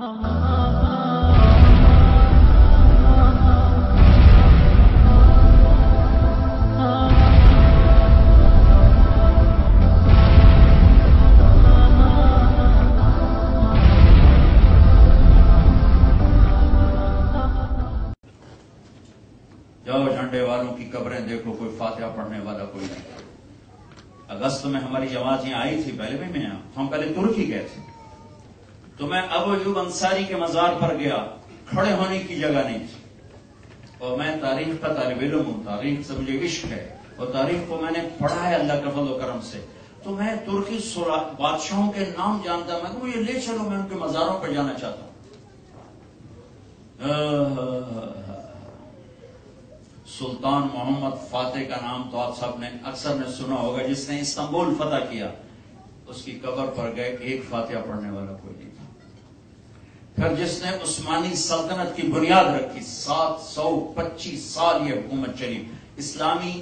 جاؤ جھنڈے والوں کی قبریں دیکھو، کوئی فاتحہ پڑھنے والا کوئی نہیں۔ اگست میں ہماری جماعت یہاں آئی تھی، پہلے بھی میں ہم پہلے ترکی گئے تھے، تو میں ابو ایوب انصاری کے مزار پر گیا، کھڑے ہونے کی جگہ نہیں تھی، اور میں تاریخ کا طالب علم ہوں، تاریخ سے مجھے عشق ہے، اور تاریخ کو میں نے پڑھا ہے اللہ کے فضل و کرم سے، تو میں ترکی بادشاہوں کے نام جانتا، میں کہ مجھے لے چلو، میں ان کے مزاروں پر جانا چاہتا ہوں۔ سلطان محمد فاتح کا نام تو آپ سب نے اکثر نے سنا ہوگا، جس نے استنبول فتح کیا، اس کی قبر پر گئے، ایک فاتحہ پڑھنے والا کوئی نہیں تھا۔ پھر جس نے عثمانی سلطنت کی بنیاد رکھی، 725 سال یہ حکومت چلی، اسلامی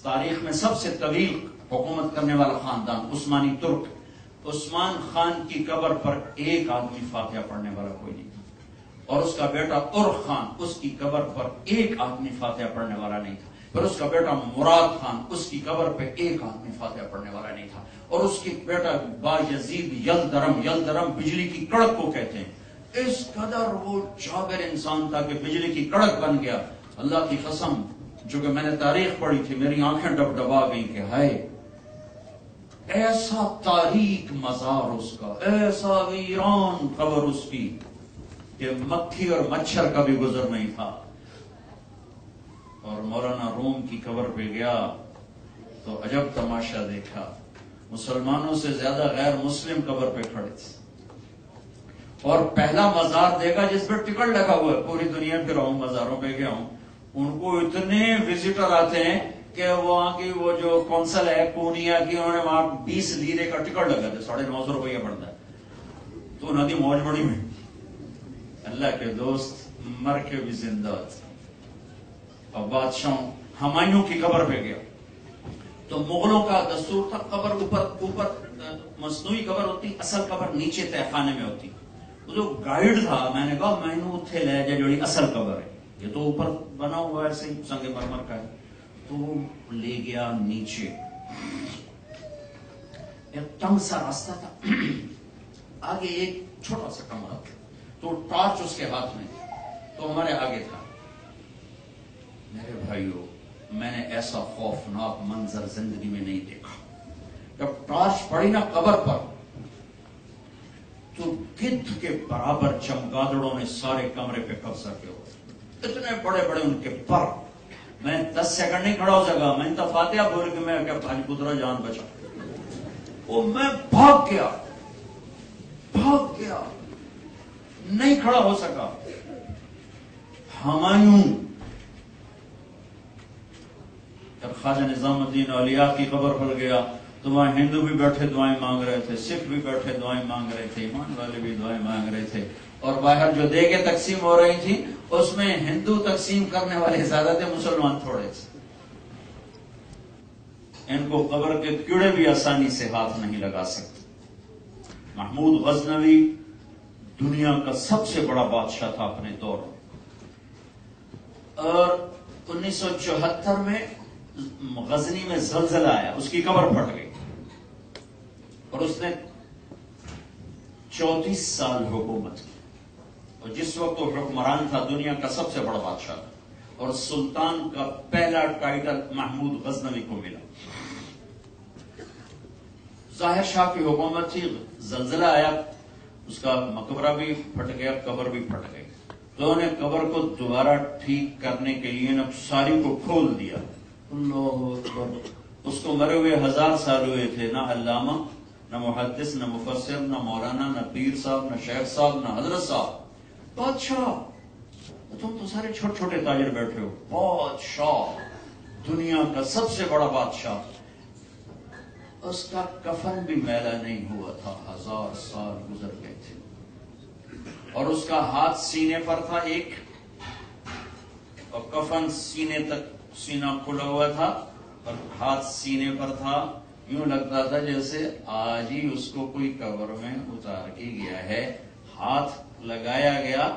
تاریخ میں سب سے طویل حکومت کرنے والا خاندان عثمانی ترک، عثمان خان کی قبر پر ایک آدمی فاتحہ پڑھنے والا کوئی نہیں تھا، اور اس کا بیٹا ارخ خان، اس کی قبر پر ایک آدمی فاتحہ پڑھنے والا نہیں تھا، پھر اس کا بیٹا مراد خان، اس کی قبر پہ ایک آدمی فاتحہ پڑھنے والا نہیں تھا، اور اس کی بیٹا با یزید یلدرم بجلی کی کڑک کو کہتے ہیں، اس قدر وہ جابر انسان تھا کہ بجلی کی کڑک بن گیا۔ اللہ کی قسم، جو کہ میں نے تاریخ پڑھی تھی، میری آنکھیں ڈبڈبا گئیں کہ ہائے، ایسا تاریک مزار اس کا، ایسا ویران قبر اس کی کہ مکھی اور مچھر کا بھی گزر نہیں تھا۔ اور مولانا روم کی قبر پہ گیا تو عجب تماشا دیکھا، مسلمانوں سے زیادہ غیر مسلم قبر پہ کھڑے تھے، اور پہلا مزار دیکھا جس پہ ٹکٹ لگا ہوا ہے، پوری دنیا پھر ہوں، مزاروں پہ گیا ہوں، ان کو اتنے وزٹر آتے ہیں کہ وہاں کی وہ جو کونسل ہے پونیا کی، انہوں نے وہاں 20 لیرے کا ٹکٹ لگا تھا، 950 روپیہ پڑتا ہے، تو ندی موج بڑی میں اللہ کے دوست مر کے بھی زندہ تھے۔ اور بادشاہوں ہمایوں کی قبر پہ گیا تو مغلوں کا دستور تھا، قبر اوپر مصنوعی قبر ہوتی، اصل قبر نیچے تہ خانے میں ہوتی۔ وہ جو گائیڈ تھا، میں نے کہا میں نے اتنے لے جا جڑی اصل قبر ہے، یہ تو اوپر بنا ہوا ہے ایسے ہی سنگ مرمر کا ہے، تو وہ لے گیا نیچے، ایک تنگ سا راستہ تھا، آگے ایک چھوٹا سا کمرہ، تو ٹارچ اس کے ہاتھ میں، تو ہمارے آگے تھا۔ میرے بھائیو، میں نے ایسا خوفناک منظر زندگی میں نہیں دیکھا۔ جب ٹارچ پڑی نا قبر پر، تو گدھ کے برابر چمگادڑوں نے سارے کمرے پہ قبضہ کیا، اتنے بڑے بڑے ان کے پر، میں 10 سیکنڈ نہیں کھڑا ہو سکا، میں تو فاتحہ بول کے میں کیا بھاج پترا جان بچا، وہ میں بھاگ گیا، نہیں کھڑا ہو سکا۔ ہمایوں جب خواجہ نظام الدین اولیاء کی قبر پر گیا تو وہاں ہندو بھی بیٹھے دعائیں مانگ رہے تھے، سکھ بھی بیٹھے دعائیں مانگ رہے تھے، ایمان والے بھی دعائیں مانگ رہے تھے، اور باہر جو دیگیں تقسیم ہو رہی تھی اس میں ہندو تقسیم کرنے والے زیادہ تھے، مسلمان تھوڑے تھے۔ ان کو قبر کے کیڑے بھی آسانی سے ہاتھ نہیں لگا سکتے۔ محمود غزنوی دنیا کا سب سے بڑا بادشاہ تھا اپنے دور میں، اور 1974 میں غزنی میں زلزلہ آیا، اس کی قبر پھٹ گئی، اور اس نے 34 سال حکومت کی، اور جس وقت وہ حکمران تھا دنیا کا سب سے بڑا بادشاہ تھا، اور سلطان کا پہلا ٹائٹل محمود غزنوی کو ملا۔ ظاہر شاہ کی حکومت تھی، زلزلہ آیا، اس کا مقبرہ بھی پھٹ گیا، قبر بھی پھٹ گئی، تو انہوں نے قبر کو دوبارہ ٹھیک کرنے کے لیے نہ ساری کو کھول دیا۔ اللہ اکبر، اس کو مرے ہوئے 1000 سال ہوئے تھے، نہ علامہ، نہ محدث، نہ مفسر، نہ مولانا، نہ پیر صاحب، نہ شیخ صاحب، نہ حضرت صاحب، بادشاہ، تم تو سارے چھوٹے چھوٹے تاجر بیٹھے ہو، بادشاہ، دنیا کا سب سے بڑا بادشاہ، اس کا کفن بھی میلا نہیں ہوا تھا، 1000 سال گزر گئے تھے، اور اس کا ہاتھ سینے پر تھا ایک، اور کفن سینے تک، سینہ کھلا ہوا تھا اور ہاتھ سینے پر تھا، یوں لگتا تھا جیسے آج ہی اس کو کوئی قبر میں اتار کے گیا ہے، ہاتھ لگایا گیا،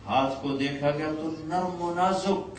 ہاتھ کو دیکھا گیا تو نرم و نازک